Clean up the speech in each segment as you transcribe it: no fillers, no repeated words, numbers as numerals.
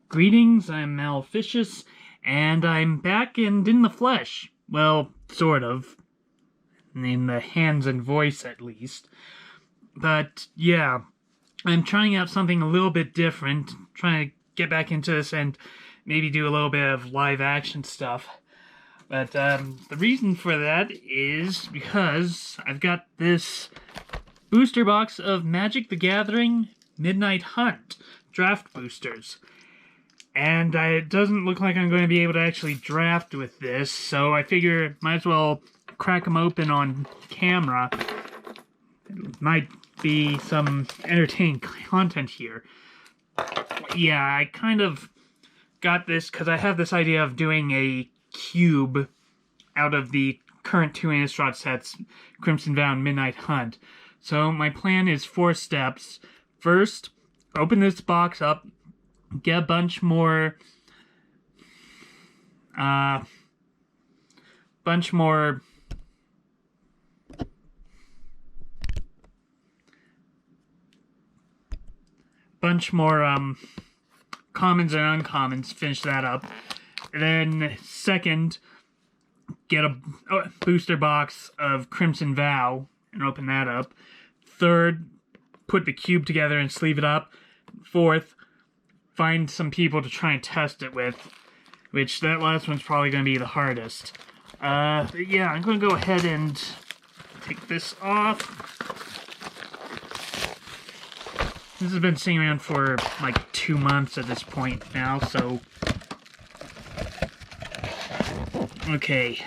Greetings, I'm Maleficious, and I'm back and in the flesh. Well, sort of. In the hands and voice, at least. But, yeah, I'm trying out something a little bit different, trying to get back into this and maybe do a little bit of live action stuff. But, the reason for that is because I've got this booster box of Magic the Gathering Midnight Hunt draft boosters. And it doesn't look like I'm going to be able to actually draft with this, so I figure might as well crack them open on camera. It might be some entertaining content here. Yeah, I kind of got this because I have this idea of doing a cube out of the current two Innistrad sets, Crimson Vow and Midnight Hunt. So my plan is 4 steps. First, open this box up, get a bunch more commons and uncommons, finish that up. And then second, get a booster box of Crimson Vow and open that up. Third, put the cube together and sleeve it up. Fourth, find some people to try and test it with, which that last one's probably going to be the hardest. But yeah, I'm going to go ahead and take this off. This has been sitting around for like 2 months at this point now, so... Okay.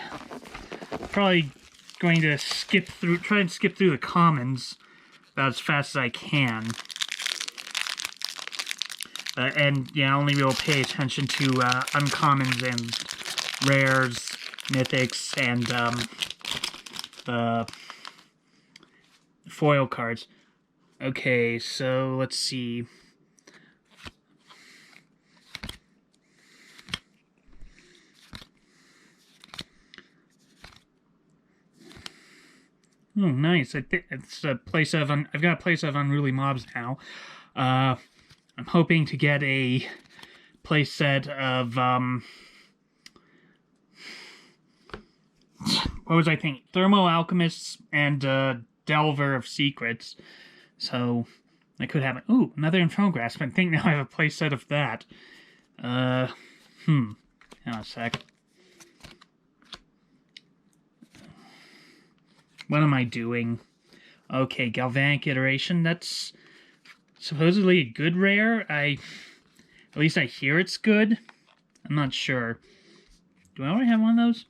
Probably going to try and skip through the commons about as fast as I can. And yeah, only will pay attention to uncommons and rares, mythics, and foil cards. Okay, so let's see. Oh, nice. I think it's a place of I've got a place of unruly mobs now. I'm hoping to get a playset of what was I thinking? Thermo Alchemists and Delver of Secrets. So I could have another Infernal Grasp. I think now I have a playset of that. Hang on a sec. What am I doing? Okay, Galvanic Iteration. That's supposedly a good rare. At least I hear it's good. I'm not sure. Do I already have one of those?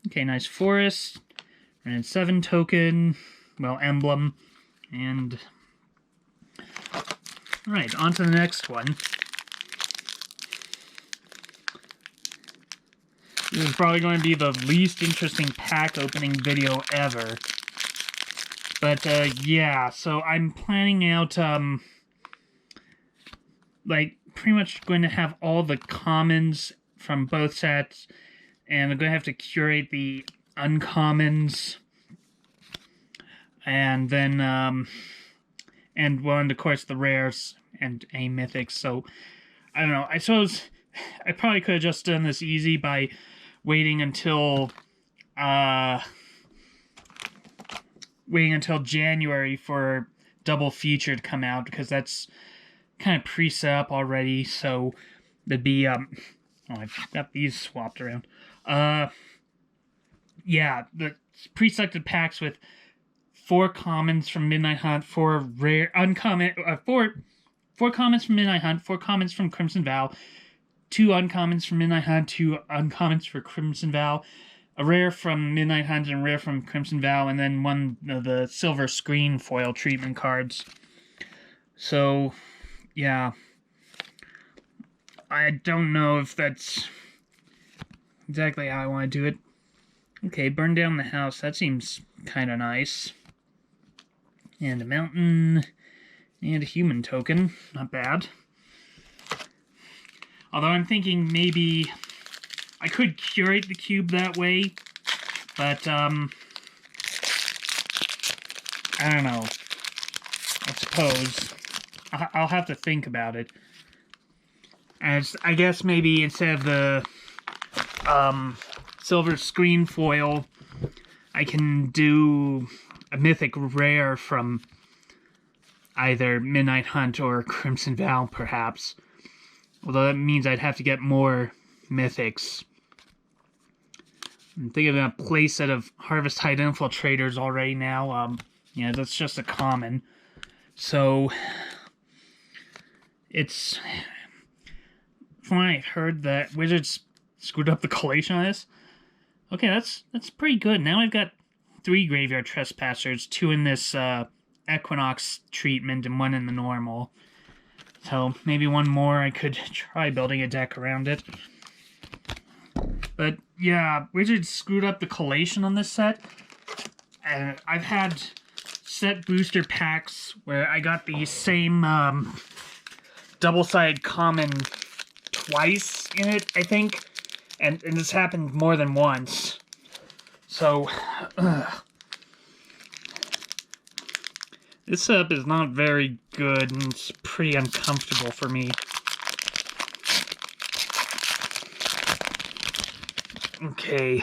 Okay, nice forest. And 7 token. Well, emblem. And... Alright, on to the next one. This is probably going to be the least interesting pack opening video ever. But, yeah, so I'm planning out, like, pretty much going to have all the commons from both sets, and I'm going to have to curate the uncommons, and then, and, well, and of course the rares and a mythics, so, I don't know, I suppose I probably could have just done this easy by waiting until January for Double Feature to come out, because that's kind of pre-set up already, so there'd be, oh, I've got these swapped around. Yeah, the pre-selected packs with 4 commons from Midnight Hunt, 4 rare, uncommon, 4 commons from Midnight Hunt, 4 commons from Crimson Vow, 2 uncommons from Midnight Hunt, 2 uncommons for Crimson Vow, a rare from Midnight Hunt and a rare from Crimson Vow, and then one of the silver screen foil treatment cards. So, yeah. I don't know if that's exactly how I want to do it. Okay, burn down the house. That seems kind of nice. And a mountain, and a human token. Not bad. Although I'm thinking maybe I could curate the cube that way, but, I don't know. I suppose. I'll have to think about it. As I guess maybe instead of the silver screen foil, I can do a mythic rare from either Midnight Hunt or Crimson Vow, perhaps. Although that means I'd have to get more mythics. I'm thinking of a playset of Harvest Tide Infiltrators already now. Yeah, that's just a common. So, it's... From what I heard, that Wizards screwed up the collation on this. Okay, that's pretty good. Now I've got 3 Graveyard Trespassers, 2 in this Equinox treatment and 1 in the normal. So maybe 1 more, I could try building a deck around it. But yeah, Wizards screwed up the collation on this set. And I've had set booster packs where I got the same double-sided common twice in it, I think. And this happened more than once. So, this setup is not very good, and it's pretty uncomfortable for me. Okay.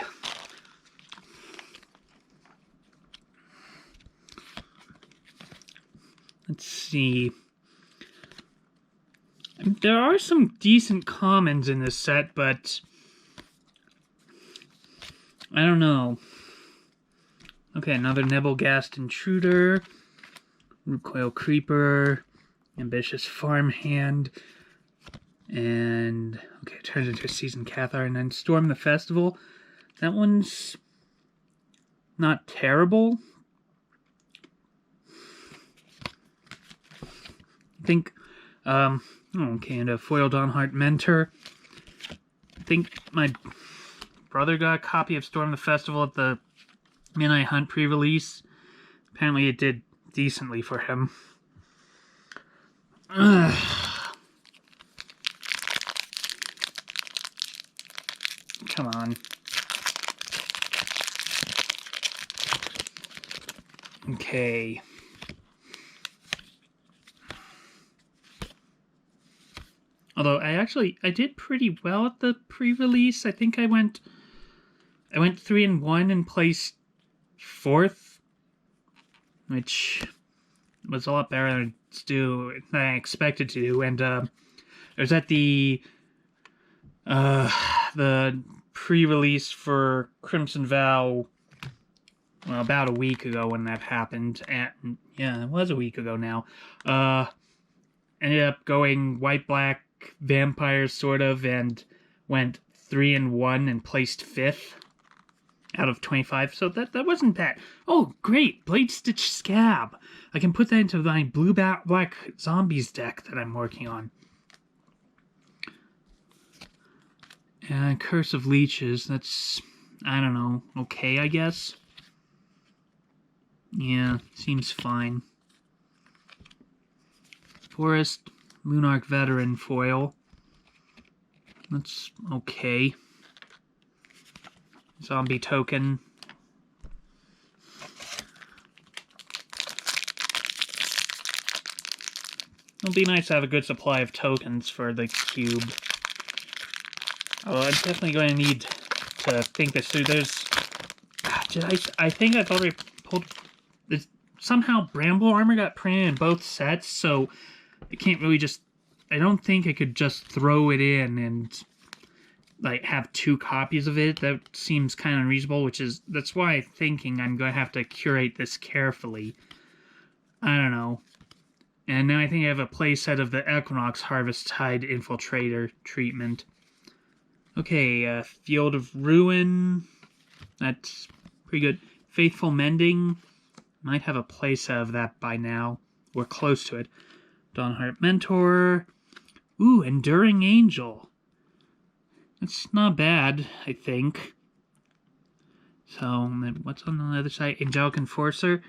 Let's see. There are some decent commons in this set, but I don't know. Okay, another Nebelgast Intruder, Recoil Creeper, Ambitious Farmhand, and okay, it turns into a Seasoned Cathar, and then Storm the Festival. That one's not terrible. I think, okay, and a Foil Dawnheart Mentor. I think my brother got a copy of Storm the Festival at the Midnight Hunt pre-release. Apparently it did decently for him. Come on. Okay. Although I did pretty well at the pre-release. I think I went 3-1 and placed 4th, which was a lot better than I expected to do. And it was at the pre-release for Crimson Vow, well, about a week ago when that happened. And yeah, it was a week ago now. Ended up going white-black vampires, sort of, and went 3-1 and placed 5th out of 25, so that wasn't bad. Oh, great! Blade Stitch Scab! I can put that into my blue-black zombies deck that I'm working on. And Curse of Leeches, that's, I don't know, okay, I guess? Yeah, seems fine. Forest, Lunarch Veteran foil. That's okay. Zombie token. It'll be nice to have a good supply of tokens for the cube. Oh, I'm definitely going to need to think this through. There's... I think I've already pulled... Somehow Bramble Armor got printed in both sets, so I can't really just... I don't think I could just throw it in and, like, have 2 copies of it. That seems kind of unreasonable, that's why I'm thinking I'm going to have to curate this carefully. I don't know. And now I think I have a playset of the Equinox Harvest Tide Infiltrator treatment. Okay, Field of Ruin. That's pretty good. Faithful Mending. Might have a playset of that by now. We're close to it. Dawnheart Mentor. Ooh, Enduring Angel. That's not bad, I think. So, what's on the other side? Angelic Enforcer.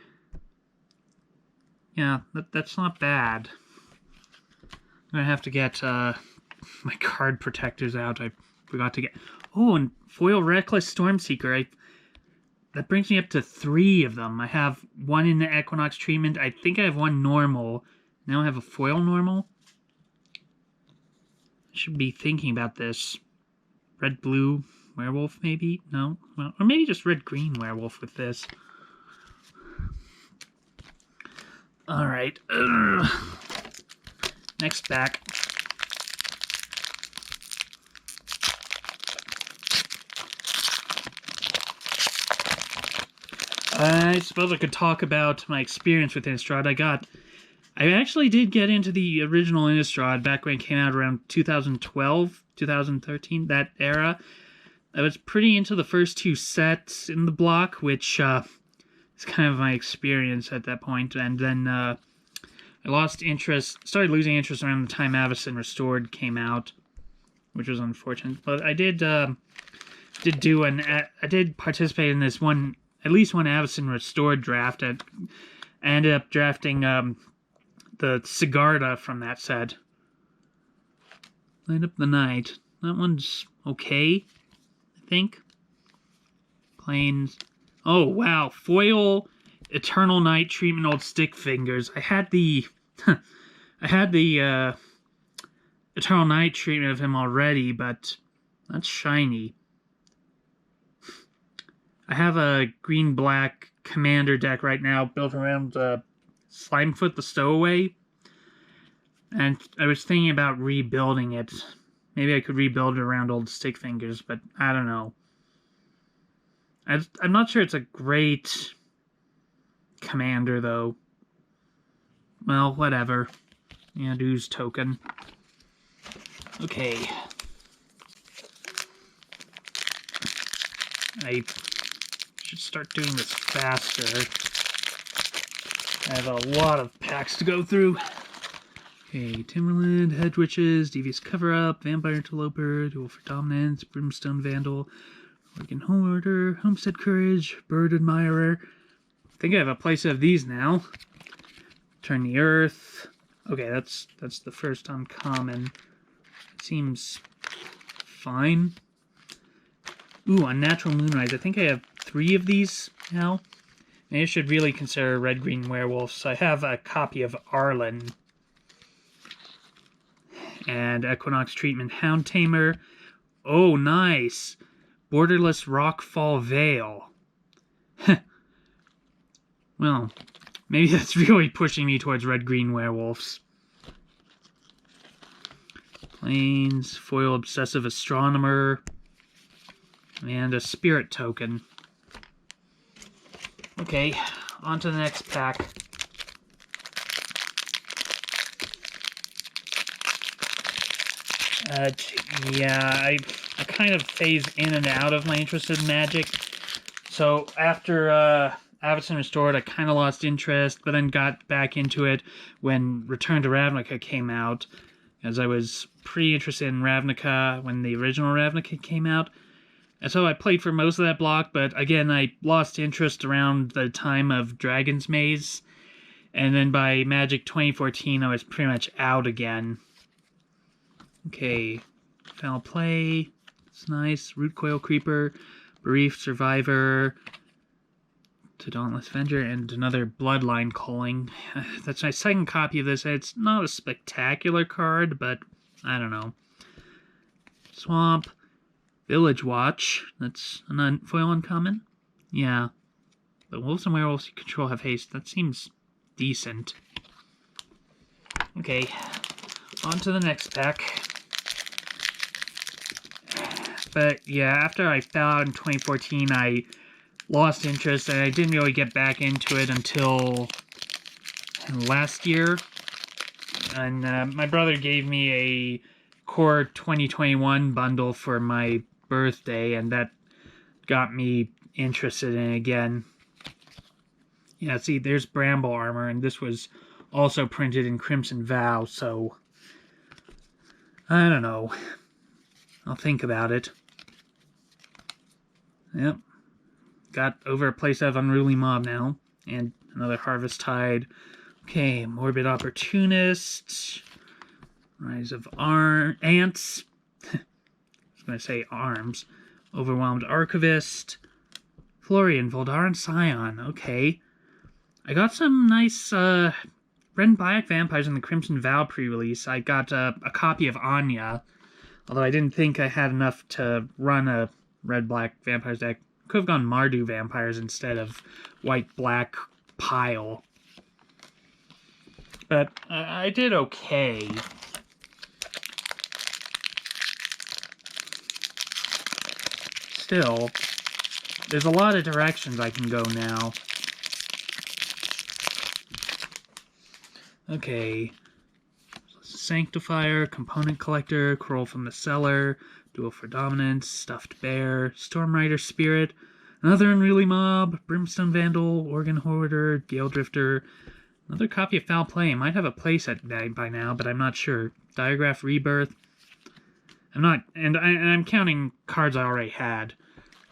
Yeah, that's not bad. I'm gonna have to get my card protectors out. I forgot to get... Oh, and Foil Reckless Stormseeker. That brings me up to 3 of them. I have 1 in the Equinox treatment. I think I have 1 normal. Now I have a foil normal. should be thinking about this. Red-blue werewolf, maybe? No? Well, or maybe just red-green werewolf with this. Alright. Next pack. I suppose I could talk about my experience with Innistrad. I actually did get into the original Innistrad back when it came out around 2012, 2013, that era. I was pretty into the first two sets in the block, which is kind of my experience at that point. And then I lost interest, started losing interest around the time Avacyn Restored came out, which was unfortunate. But I did participate in this one, at least one Avacyn Restored draft. I ended up drafting the Sigarda from that set. Light Up the Night. That one's okay, I think. Plains. Oh, wow. Foil Eternal Night Treatment Old Stick Fingers. I had the Eternal Night treatment of him already, but that's shiny. I have a green-black commander deck right now built around Slimefoot the Stowaway, and I was thinking about rebuilding it. Maybe I could rebuild it around Old Stick Fingers, but I don't know. I'm not sure it's a great commander, though. Well, whatever. Yeah, dues token. Okay. I should start doing this faster. I have a lot of packs to go through. Okay, Timberland, Hedge Witches, Devious Cover-Up, Vampire Interloper, Duel for Dominance, Brimstone Vandal, Oregon Homeorder, Homestead Courage, Bird Admirer. I think I have a playset of these now. Turn the Earth. Okay, that's the first uncommon. It seems fine. Ooh, Unnatural Moonrise. I think I have 3 of these now. Maybe I should really consider red-green werewolves. So I have a copy of Arlen. And Equinox Treatment Hound Tamer. Oh, nice. Borderless Rockfall Veil. Well, maybe that's really pushing me towards red-green werewolves. Plains, Foil Obsessive Astronomer, and a Spirit Token. Okay, on to the next pack. Yeah, I kind of phase in and out of my interest in Magic. So after Avacyn Restored, I kind of lost interest, but then got back into it when Return to Ravnica came out, as I was pretty interested in Ravnica when the original Ravnica came out. And so I played for most of that block, but again, I lost interest around the time of Dragon's Maze. And then by Magic 2014, I was pretty much out again. Okay, Foul Play, it's nice. Root Coil Creeper, Bereaved Survivor, to Dauntless Avenger, and another Bloodline Culling. That's my second copy of this. It's not a spectacular card, but I don't know. Swamp, Village Watch, that's a foil uncommon. Yeah, the Wolves and Werewolves you control have haste. That seems decent. Okay, on to the next pack. But yeah, after I fell out in 2014, I lost interest, and I didn't really get back into it until last year. And my brother gave me a Core 2021 bundle for my birthday, and that got me interested in it again. Yeah, see, there's Bramble Armor, and this was also printed in Crimson Vow, so I don't know. I'll think about it. Yep. Got over a playset of Unruly Mob now. And another Harvest Tide. Okay, Morbid Opportunist. Rise of Ants. I was going to say Arms. Overwhelmed Archivist. Florian, Voldaren Scion. Okay. I got some nice Red and Black Vampires in the Crimson Vow pre-release. I got a copy of Anya. Although I didn't think I had enough to run a red-black vampires deck. Could have gone Mardu vampires instead of white-black pile. But I did okay. Still, there's a lot of directions I can go now. Okay. Sanctifier, Component Collector, Crawl from the Cellar, Duel for Dominance, Stuffed Bear, Stormrider Spirit, another Unruly Mob, Brimstone Vandal, Organ Hoarder, Gale Drifter, another copy of Foul Play. I might have a playset by now, but I'm not sure. Diagraph Rebirth. I'm counting cards I already had.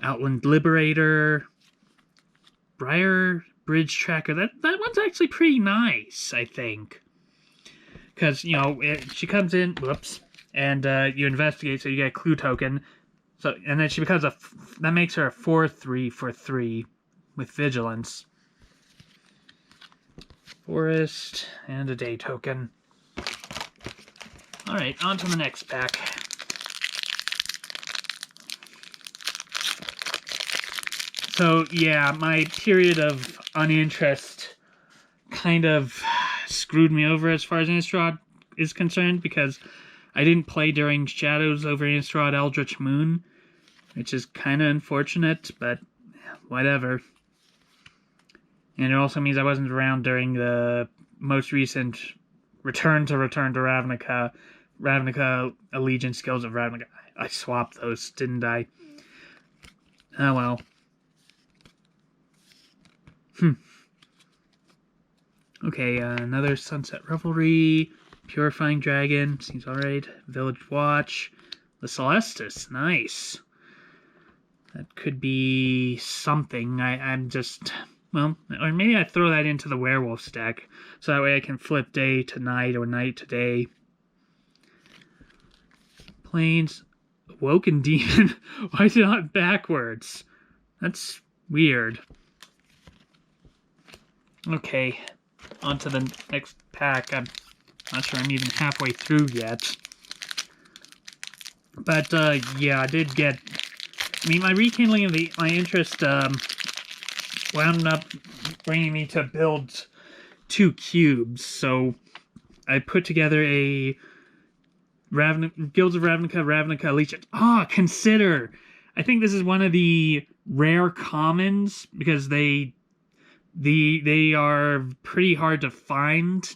Outland Liberator, Briar Bridge Tracker. That one's actually pretty nice, I think. Because, you know, she comes in, whoops, and you investigate, so you get a clue token. So, and then she becomes that makes her a 4/3 for 3 with Vigilance. Forest, and a day token. Alright, on to the next pack. So, yeah, my period of uninterest kind of screwed me over as far as Innistrad is concerned, because I didn't play during Shadows over Innistrad Eldritch Moon, which is kind of unfortunate, but whatever. And it also means I wasn't around during the most recent Return to Ravnica Allegiance Guilds of Ravnica. I swapped those, didn't I? Oh well. Okay, another Sunset Revelry, Purifying Dragon, seems alright. Village Watch, the Celestis, nice. That could be something. I'm just, well, or maybe I throw that into the Werewolf stack, so that way I can flip day to night or night to day. Plains, Awoken Demon. Why is it not backwards? That's weird. Okay, on to the next pack. I'm not sure I'm even halfway through yet. But, yeah, I did get... I mean, my rekindling of my interest wound up bringing me to build 2 cubes. So I put together a Guilds of Ravnica Allegiance. Consider! I think this is one of the rare commons, because they are pretty hard to find.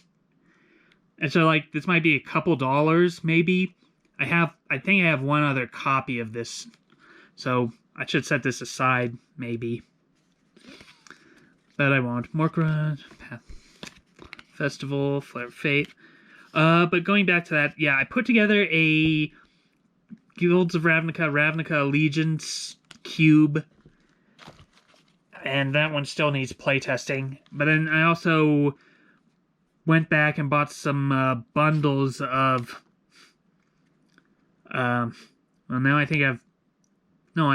And so, like, this might be a couple dollars, maybe. I think I have one other copy of this, so I should set this aside, maybe. But I won't. Morkrun, Festival, Flare of Fate. But going back to that, yeah, I put together a Guilds of Ravnica Allegiance cube, and that one still needs playtesting. But then I also went back and bought some bundles of... well, now I think I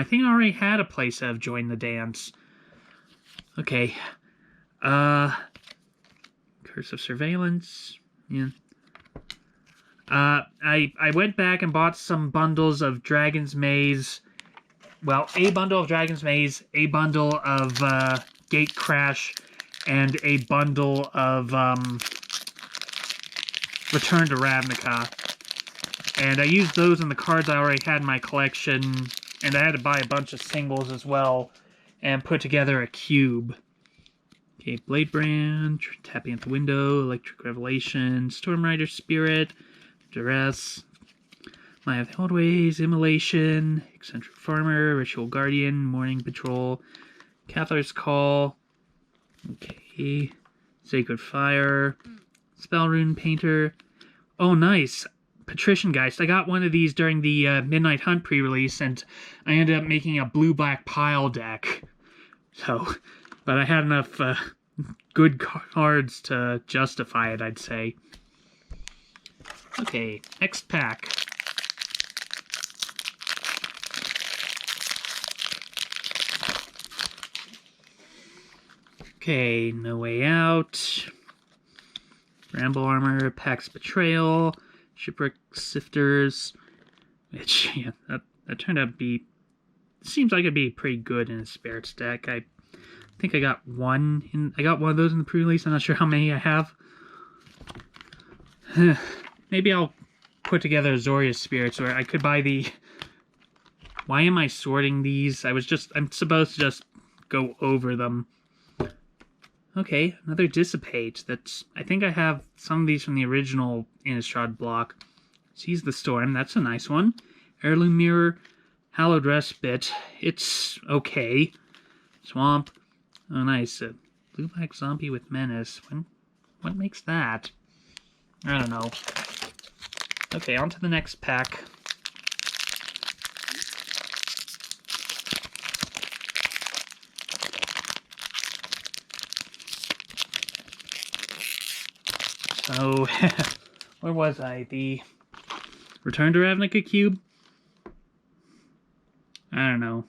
think I already had a playset of Join the Dance. Okay. Curse of Surveillance. Yeah. I went back and bought some bundles of Dragon's Maze. Well, a bundle of Dragon's Maze, a bundle of Gate Crash, and a bundle of Return to Ravnica. And I used those in the cards I already had in my collection, and I had to buy a bunch of singles as well, and put together a cube. Okay, Blade Brand, Tapping at the Window, Electric Revelation, Stormrider Spirit, Duress, Maya of the Old Ways, Immolation, Eccentric Farmer, Ritual Guardian, Morning Patrol, Cathar's Call, okay, Sacred Fire, Spellrune Painter. Oh, nice! Patrician Geist. I got one of these during the Midnight Hunt pre-release, and I ended up making a blue-black pile deck. So, but I had enough good cards to justify it, I'd say. Okay, next pack. Okay, No Way Out, Ramble Armor, Pax Betrayal, Shipwreck Sifters, which, yeah, that turned out to be... Seems like it'd be pretty good in a Spirits deck. I think I got one of those in the pre-release. I'm not sure how many I have. Maybe I'll put together Azorius Spirits where I could buy the... Why am I sorting these? I'm supposed to just go over them. Okay, another Dissipate. I think I have some of these from the original Innistrad block. Seize the Storm, that's a nice one. Heirloom Mirror, Hallowed Respite, it's okay. Swamp, oh nice. Blue-black Zombie with Menace. What makes that? I don't know. Okay, on to the next pack. So, where was I? The Return to Ravnica Cube? I don't know.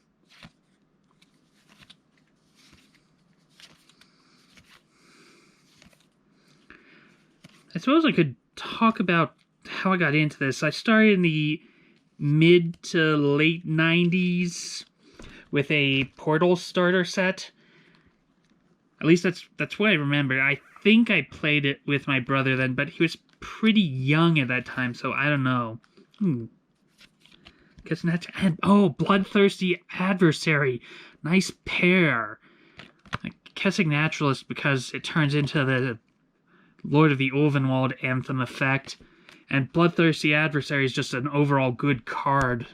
I suppose I could talk about how I got into this. I started in the mid to late 90s with a Portal starter set. At least that's what I remember. I think I played it with my brother then, but he was pretty young at that time, so I don't know. Oh, Bloodthirsty Adversary. Nice pair. I'm guessing Naturalist because it turns into the Lord of the Ulvenwald anthem effect. And Bloodthirsty Adversary is just an overall good card.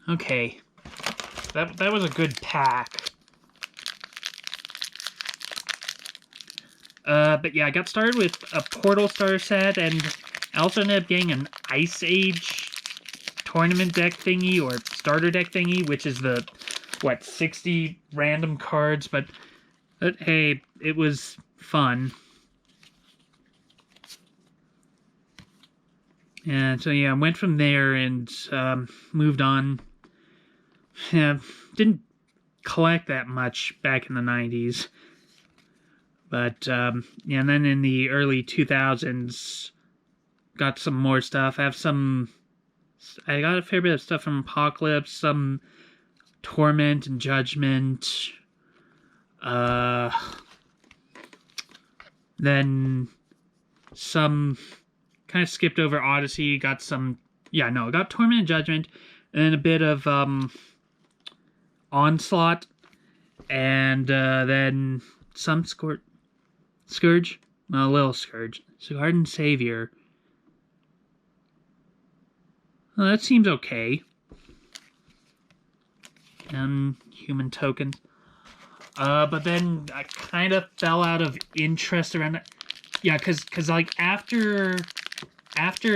Okay. That was a good pack. But yeah, I got started with a Portal starter set, and I also ended up getting an Ice Age tournament deck thingy, or starter deck thingy, which is the, 60 random cards, but hey, it was fun. And so yeah, I went from there and moved on. Yeah, didn't collect that much back in the 90s. But, yeah, and then in the early 2000s, got some more stuff. I got a fair bit of stuff from Apocalypse, some Torment and Judgment. Then some, kind of skipped over Odyssey, got some, I got Torment and Judgment, and then a bit of, Onslaught, and, then some Scourge? A little Scourge. Garden Savior. Well, that seems okay. Human tokens. But then I kind of fell out of interest around that. Yeah, cause like after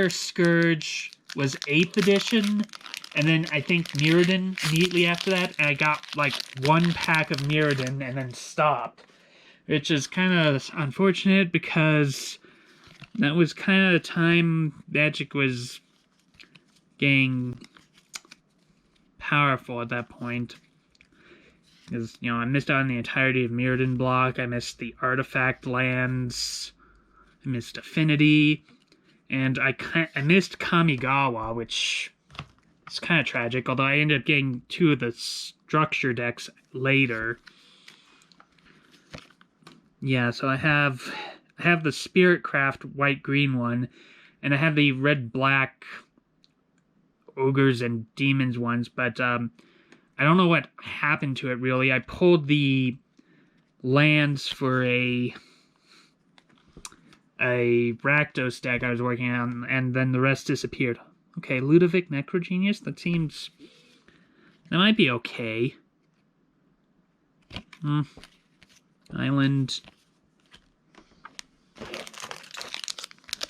Scourge was 8th edition, and then I think Mirrodin immediately after that, and I got like one pack of Mirrodin and then stopped. Which is kind of unfortunate because that was kind of the time Magic was getting powerful at that point. Because, I missed out on the entirety of Mirrodin block, I missed the artifact lands, I missed Affinity, and I missed Kamigawa, which is kind of tragic, although I ended up getting 2 of the structure decks later. Yeah, so I have the Spiritcraft white-green one, and I have the red-black Ogres and Demons ones, but I don't know what happened to it, really. I pulled the lands for a Rakdos deck I was working on, and then the rest disappeared. Okay, Ludovic Necrogenius, that might be okay. Island.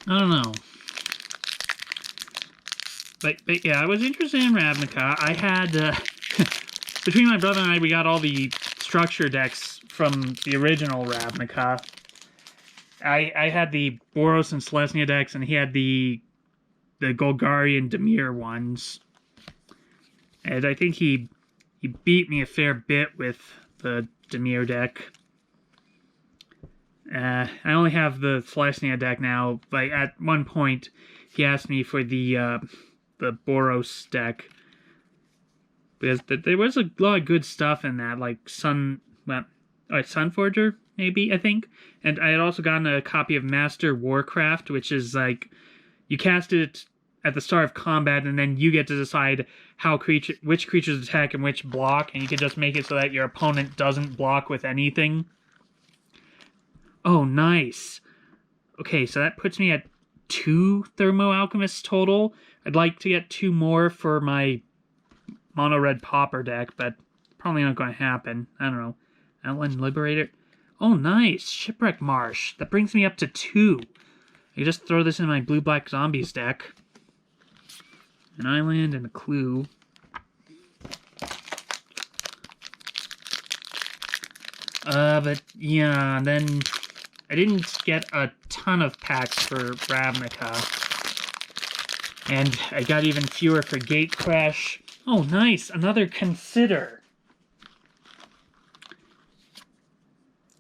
I don't know. But yeah, I was interested in Ravnica. I had, between my brother and I, we got all the structure decks from the original Ravnica. I had the Boros and Selesnya decks, and he had the Golgari and Dimir ones. And I think he beat me a fair bit with the Dimir deck. I only have the Celestia deck now, but at one point he asked me for the Boros deck. Because there was a lot of good stuff in that, like Sunforger, maybe, I think. And I had also gotten a copy of Master Warcraft, which is like, you cast it at the start of combat, and then you get to decide which creatures attack and which block, and you can just make it so that your opponent doesn't block with anything. Oh, nice. Okay, so that puts me at 2 Thermo Alchemists total. I'd like to get 2 more for my Mono Red Pauper deck, but probably not going to happen. I don't know. Outland Liberator. Oh, nice. Shipwreck Marsh. That brings me up to 2. I can just throw this in my Blue-Black Zombies deck. An island and a clue. But yeah, then I didn't get a ton of packs for Ravnica. And I got even fewer for Gatecrash. Oh, nice! Another Consider!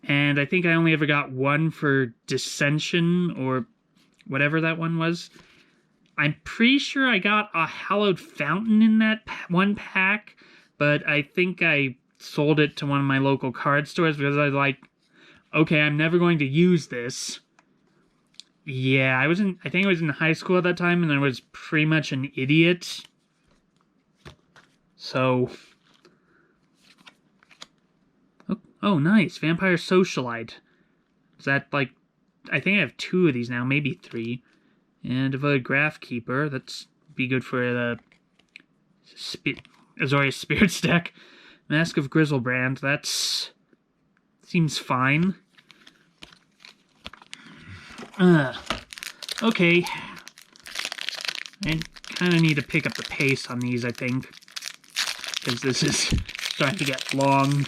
And I think I only ever got 1 for Dissension, or whatever that one was. I'm pretty sure I got a Hallowed Fountain in that one pack, but I think I sold it to one of my local card stores because I was like, okay, I'm never going to use this. Yeah, I think I was in high school at that time, and I was pretty much an idiot. So... Oh, nice. Vampire Socialite. Is that, like... I think I have 2 of these now, maybe 3. And Devoted Graphkeeper. That's be good for the Azorius Spirits deck. Mask of Grizzlebrand. That's... seems fine. Okay. I kind of need to pick up the pace on these, I think. Because this is starting to get long.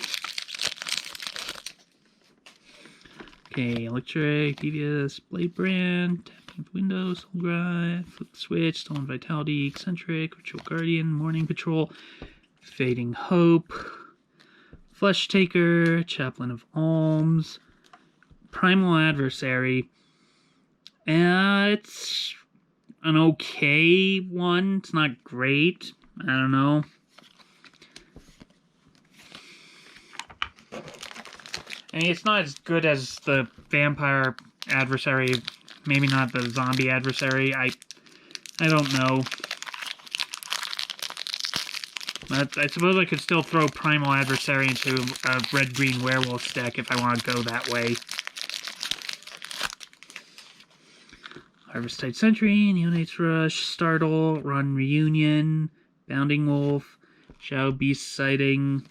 Okay, Electric, Devious, Blade Brand, Tapping Windows, Soul Grind, Flip the Switch, Stolen Vitality, Eccentric, Ritual Guardian, Morning Patrol, Fading Hope, Flesh Taker, Chaplain of Alms, Primal Adversary. It's an okay one. It's not great. I don't know. I mean, it's not as good as the Vampire Adversary. Maybe not the Zombie Adversary. I don't know. But I suppose I could still throw Primal Adversary into a Red-Green Werewolf deck if I want to go that way. Harvest-Tide Sentry, Neonates Rush, Startle, Run Reunion, Bounding Wolf, Shadow Beast Sighting,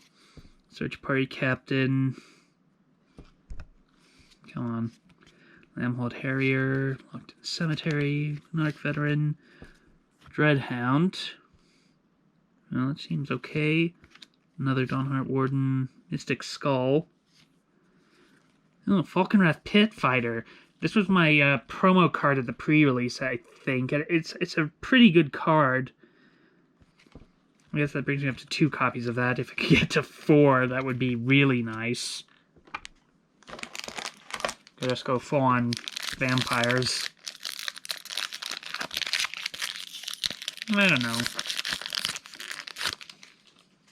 Search Party Captain... Come on. Lambhold Harrier, Locked in Cemetery, Monarch Veteran, Dreadhound. Well, that seems okay. Another Dawnheart Warden, Mystic Skull. Oh, Falconwrath Pit Fighter. This was my promo card at the pre-release, I think. It's a pretty good card. I guess that brings me up to 2 copies of that. If I could get to 4, that would be really nice. Just go full on vampires. I don't know.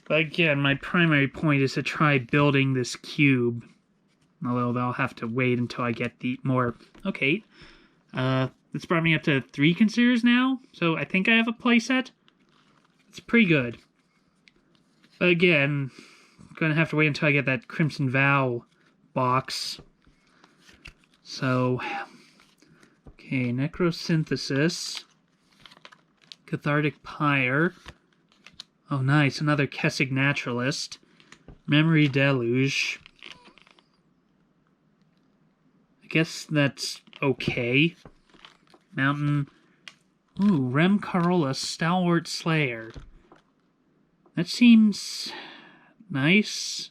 But again, my primary point is to try building this cube. Although they'll have to wait until I get the more... Okay. This brought me up to 3 Considers now. So I think I have a playset. It's pretty good. But again, I'm going to have to wait until I get that Crimson Vow box. So, okay, Necrosynthesis, Cathartic Pyre, oh nice, another Kessig Naturalist, Memory Deluge, I guess that's okay, Mountain, ooh, Rem Carola Stalwart Slayer, that seems nice.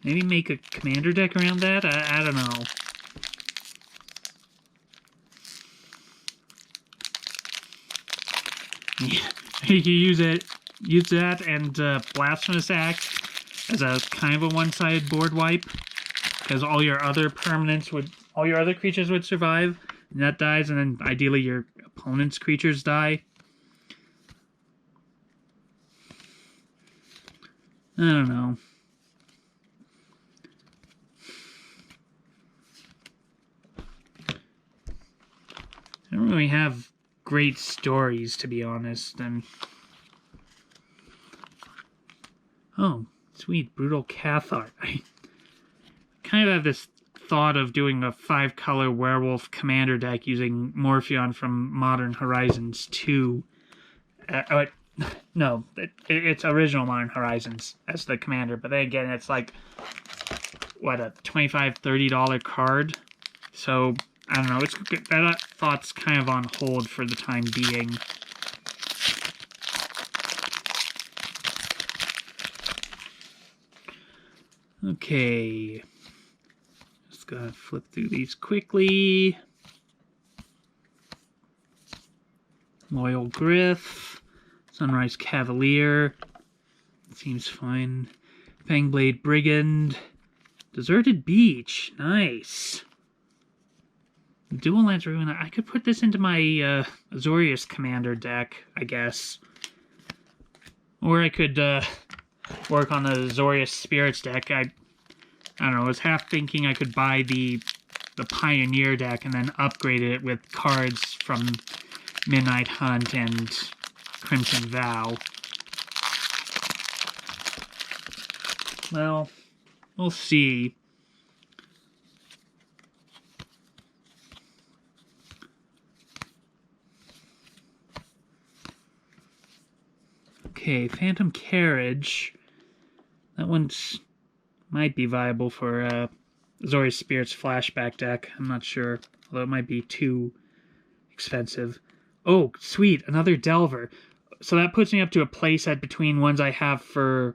Maybe make a commander deck around that? I don't know. Yeah. You can use that and Blasphemous Act as a kind of a one-sided board wipe, because all your other creatures would survive, and that dies, and then ideally your opponent's creatures die. I don't know. I don't really have great stories, to be honest, and... Oh, sweet, Brutal Cathart. I kind of have this thought of doing a 5-color werewolf commander deck using Morpheon from Modern Horizons 2. No, it's original Modern Horizons as the commander, but then again, it's like, what, a $25, $30 card? So, I don't know, that thought's kind of on hold for the time being. Okay. Just gotta flip through these quickly. Loyal Griff. Sunrise Cavalier. Seems fine. Fangblade Brigand. Deserted Beach. Nice. Dual Lance Ruin. I could put this into my Azorius Commander deck, I guess. Or I could work on the Azorius Spirits deck. I don't know, I was half thinking I could buy the Pioneer deck and then upgrade it with cards from Midnight Hunt and Crimson Vow. Well, we'll see. Okay, Phantom Carriage. That one's might be viable for Azorius Spirits flashback deck. I'm not sure, although it might be too expensive. Oh, sweet, another Delver. So that puts me up to a playset between ones I have from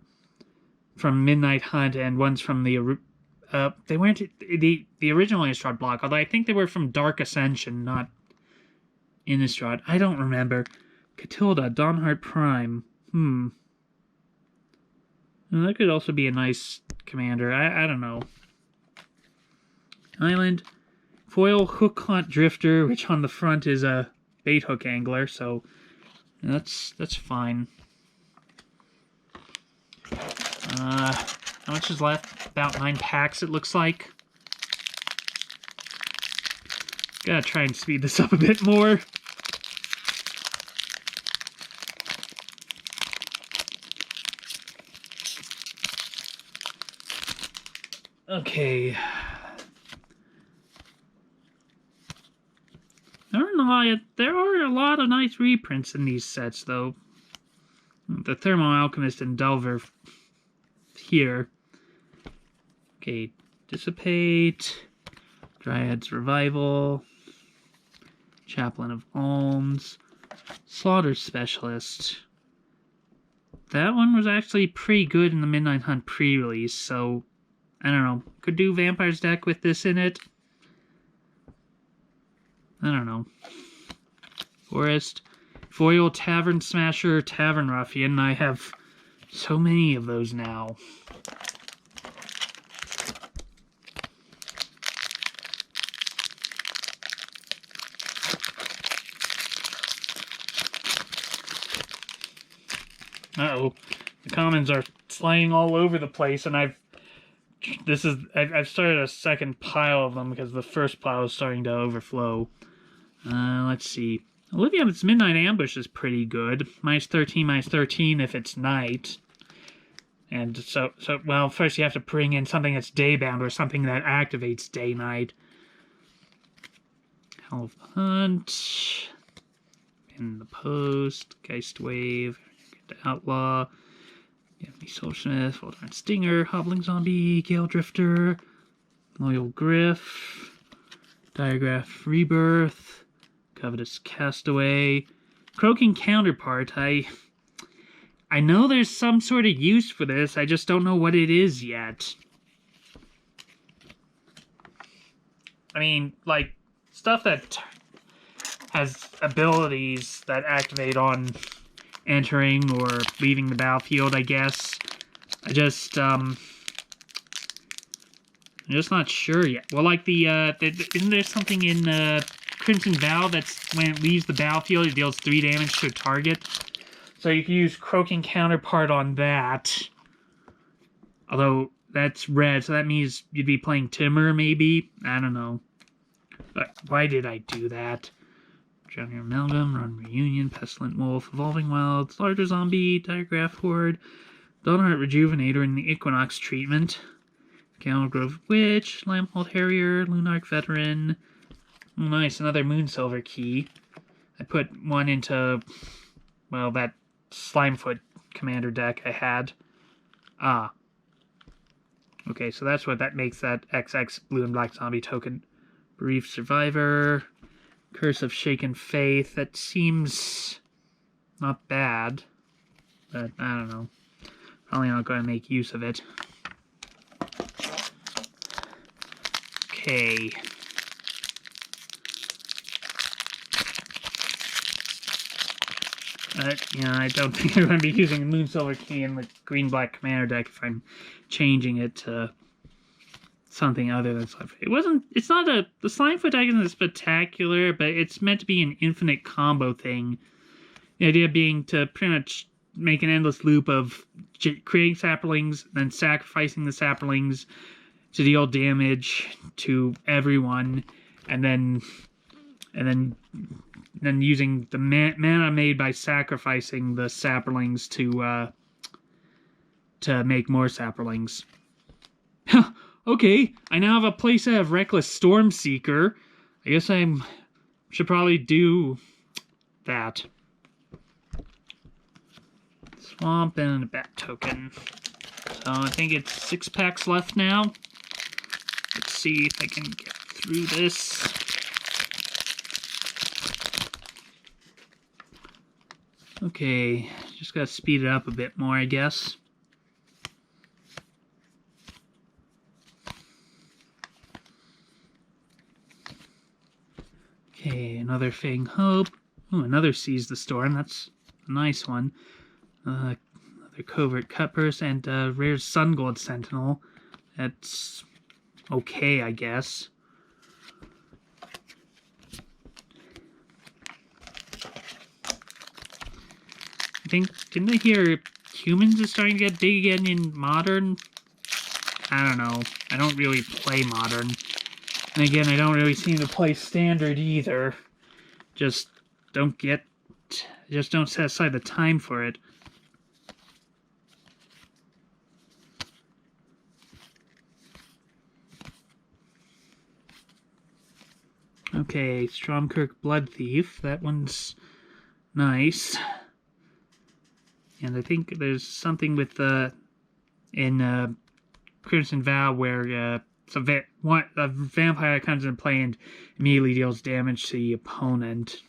Midnight Hunt and ones from the they weren't the original Innistrad block, although I think they were from Dark Ascension, not Innistrad. I don't remember. Catilda, Dawnheart Prime. Well, that could also be a nice commander. I don't know. Island. Foil Hook Hunt Drifter, which on the front is a bait hook angler, so that's fine. How much is left? About 9 packs, it looks like. Gotta try and speed this up a bit more. Okay. There are a lot of nice reprints in these sets, though. The Thermal Alchemist and Delver here. Okay, Dissipate, Dryad's Revival, Chaplain of Alms, Slaughter Specialist. That one was actually pretty good in the Midnight Hunt pre-release, so I don't know. Could do Vampire's deck with this in it. I don't know. Forest. Foil Tavern Smasher, Tavern Ruffian. I have so many of those now. Uh-oh. The commons are flying all over the place, and I've started a second pile of them because the first pile is starting to overflow. Let's see. Olivia's Midnight Ambush is pretty good. -13 if it's night. And so well, first you have to bring in something that's day-bound or something that activates day-night. Hell of the Hunt. In the Post. Geist Wave. Outlaw. Anthony Soulsmith, Voldemort Stinger, Hobbling Zombie, Gale Drifter, Loyal Griff, Diagraph Rebirth, Covetous Castaway, Croaking Counterpart. I know there's some sort of use for this, I just don't know what it is yet. I mean, like, stuff that has abilities that activate on entering or leaving the battlefield, I guess. I'm just not sure yet. Well, like isn't there something in Crimson Vow that's when it leaves the battlefield, it deals 3 damage to a target? So you can use Croaking Counterpart on that. Although, that's red, so that means you'd be playing Timur, maybe? I don't know. But why did I do that? Junior Amalgam, Run Reunion, Pestilent Wolf, Evolving Wilds, Larger Zombie, Diagraph Horde, Dawnheart Rejuvenator, and the Equinox treatment. Gallow Grove Witch, Lamphold Harrier, Lunark Veteran. Oh, nice, another Moonsilver key. I put one into, well, that Slimefoot commander deck I had. Ah. Okay, so that's what that makes that XX blue and black zombie token. Bereaved Survivor, Curse of Shaken Faith. That seems not bad, but I don't know. Probably not going to make use of it. Okay. Yeah, I don't think I'm going to be using the Moonsilver key in the green-black commander deck if I'm changing it to something other than Slimefoot. It's not the Slimefoot deck isn't spectacular, but it's meant to be an infinite combo thing. The idea being to pretty much make an endless loop of creating saplings, then sacrificing the saplings to deal damage to everyone, and then using the mana made by sacrificing the saplings to make more saplings. Okay, I now have a playset of Reckless Stormseeker. I guess I should probably do that. Swamp and a bat token. So I think it's 6 packs left now. Let's see if I can get through this. Okay, just gotta speed it up a bit more, I guess. Okay, another Fang Hope. Ooh, another Seize the Storm. That's a nice one. Another Covert Cutpurse and rare Sun Gold Sentinel. That's okay, I guess. Didn't I hear humans is starting to get big again in Modern? I don't know. I don't really play Modern. And again, I don't really seem to play Standard either. Just don't set aside the time for it. Okay, Stromkirk Blood Thief. That one's nice. And I think there's something with in Crimson Vow where a vampire comes into play and immediately deals damage to the opponent.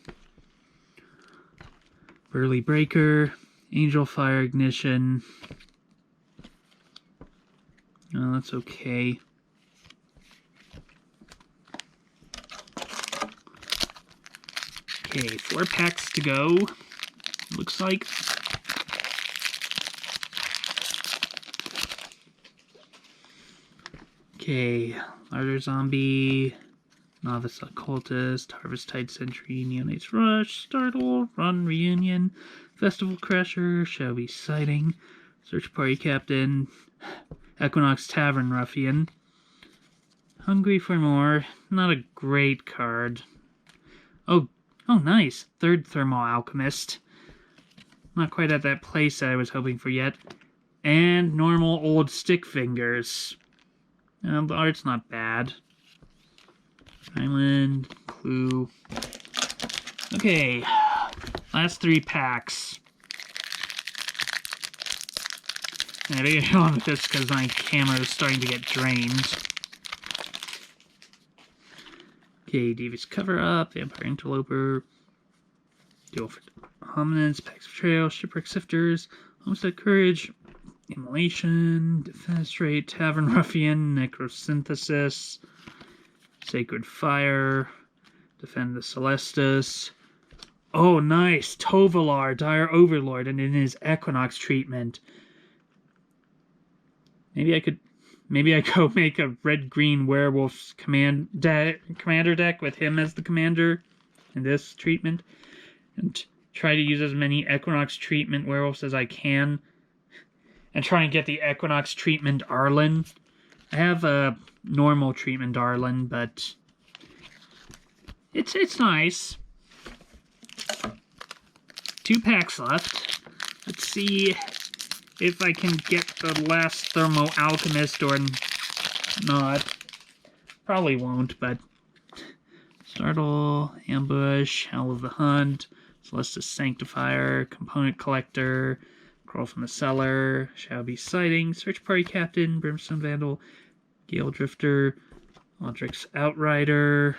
Burly Breaker, Angel Fire Ignition. Oh, that's okay. Okay, 4 packs to go. Looks like. Okay, Larger Zombie, Novice Occultist, Harvesttide Sentry, Neonate's Rush, Startle, Run Reunion, Festival Crasher, Shelby Sighting, Search Party Captain, Equinox Tavern Ruffian, Hungry for More, not a great card. Oh, nice, 3rd Thermal Alchemist. Not quite at that place that I was hoping for yet. And normal old Stick Fingers. The art's not bad. Island, Clue. Okay, last 3 packs. And I better go on with this because my camera is starting to get drained. Okay, Devious Cover Up, Vampire Interloper, Duel for Hominids, Packs of Trail, Shipwreck Sifters, Homestead Courage, Immolation, Defenestrate, Tavern Ruffian, Necrosynthesis, Sacred Fire, Defend the Celestus, Oh, nice. Tovalar, Dire Overlord, and in his Equinox treatment. Maybe I go make a red-green werewolf commander deck with him as the commander in this treatment. And try to use as many Equinox treatment werewolves as I can. And try and get the Equinox treatment Arlen. I have a normal treatment Arlen, but it's nice. 2 packs left. Let's see if I can get the last Thermo Alchemist or not. Probably won't, but Startle, Ambush, Howl of the Hunt, Celestis Sanctifier, Component Collector, Crawl from the Cellar, Shall Be Sighting, Search Party Captain, Brimstone Vandal, Gale Drifter, Aldric's Outrider,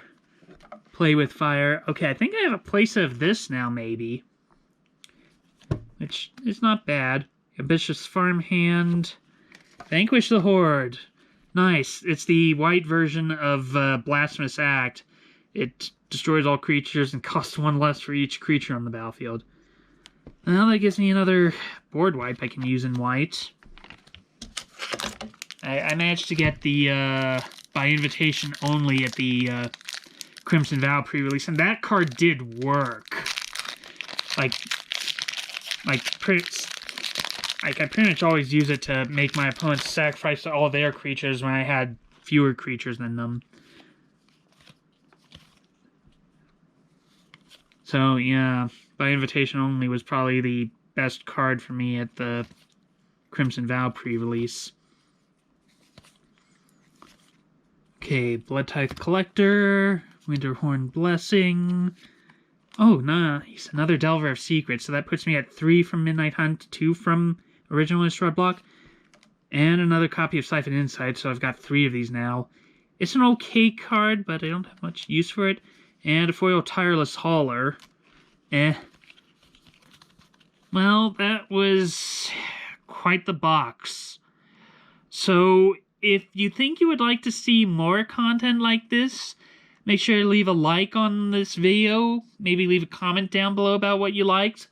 Play with Fire. Okay, I think I have a playset of this now, maybe. Which is not bad. Ambitious Farmhand. Vanquish the Horde. Nice. It's the white version of Blasphemous Act. It destroys all creatures and costs 1 less for each creature on the battlefield. Well, that gives me another board wipe I can use in white. I managed to get the by invitation only at the Crimson Vow pre-release, and that card did work. I pretty much always use it to make my opponents sacrifice all their creatures when I had fewer creatures than them. So, yeah, by invitation only was probably the best card for me at the Crimson Vow pre-release. Okay, Bloodtithe Collector, Winterhorn Blessing. Oh, nice. Another Delver of Secrets. So that puts me at 3 from Midnight Hunt, 2 from Original Innistrad Block, and another copy of Siphon Insight, so I've got 3 of these now. It's an okay card, but I don't have much use for it. And a foil Tireless Hauler. Well, that was quite the box. So, if you think you would like to see more content like this, make sure to leave a like on this video. Maybe leave a comment down below about what you liked.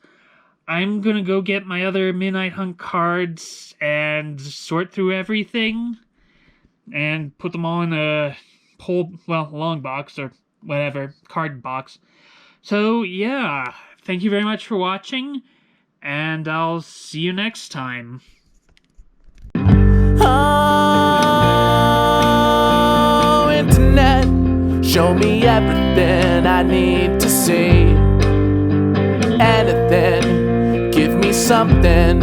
I'm gonna go get my other Midnight Hunt cards and sort through everything and put them all in a long box or whatever, card box. So yeah, thank you very much for watching, and I'll see you next time. Oh, internet, show me everything I need to see. Anything, give me something